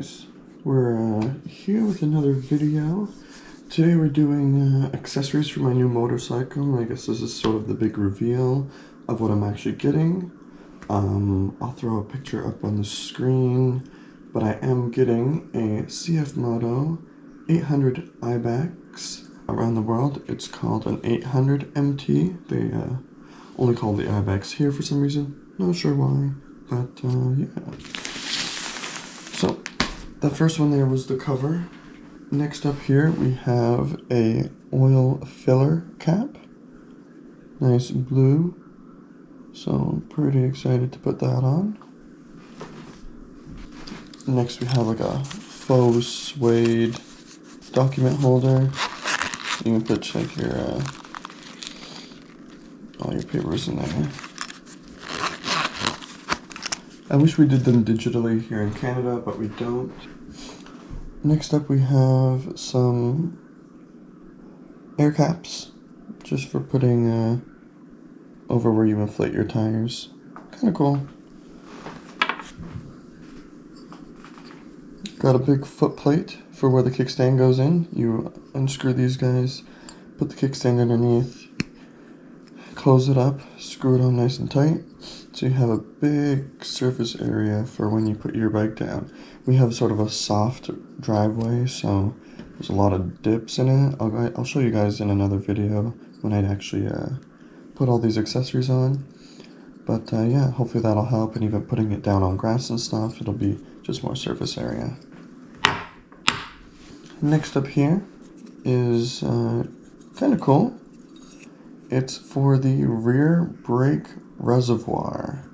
guys, we're here with another video. Today we're doing accessories for my new motorcycle. I guess this is sort of the big reveal of what I'm actually getting. I'll throw a picture up on the screen, but I am getting a CF Moto 800 Ibex. Around the world it's called an 800 MT. They only call the Ibex here for some reason, not sure why, but yeah. So, the first one there was the cover. Next up here we have a oil filler cap. Nice blue. So I'm pretty excited to put that on. Next we have like a faux suede document holder. You can put like your all your papers in there. I wish we did them digitally here in Canada, but we don't. Next up we have some air caps, just for putting over where you inflate your tires. Kind of cool. Got a big foot plate for where the kickstand goes in. You unscrew these guys, put the kickstand underneath, close it up, screw it on nice and tight. So you have a big surface area for when you put your bike down. We have sort of a soft driveway, so there's a lot of dips in it. I'll show you guys in another video when I actually put all these accessories on. But yeah, hopefully that'll help, and even putting it down on grass and stuff, it'll be just more surface area. Next up here is kind of cool. It's for the rear brake reservoir.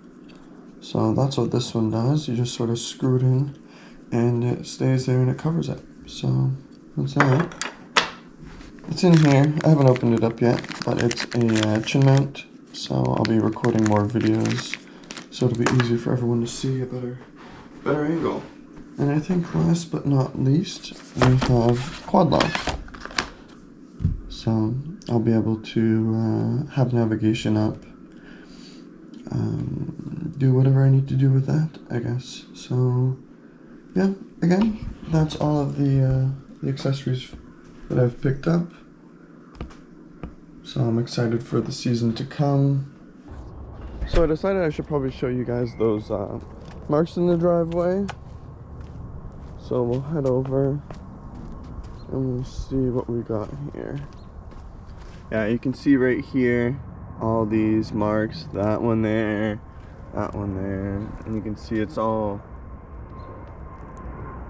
So that's what this one does. You just sort of screw it in and it stays there and it covers it. So that's that. It's in here. I haven't opened it up yet, but it's a chin mount. So I'll be recording more videos so it'll be easier for everyone to see a better angle. And I think last but not least, we have quad lock. So I'll be able to have navigation up, do whatever I need to do with that, I guess. So yeah, again, that's all of the accessories that I've picked up. So I'm excited for the season to come. So I decided I should probably show you guys those marks in the driveway. So we'll head over and we'll see what we got here. Yeah, you can see right here all these marks, that one there, and you can see it's all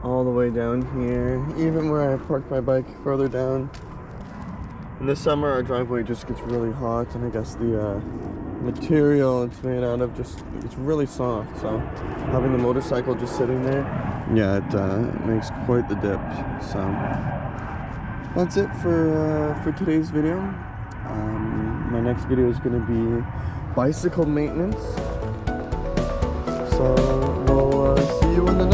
the way down here, even where I parked my bike further down. In the summer our driveway just gets really hot, and I guess the material it's made out of it's really soft, so having the motorcycle just sitting there, yeah, it makes quite the dip. So that's it for today's video. My next video is going to be bicycle maintenance, so we'll see you in the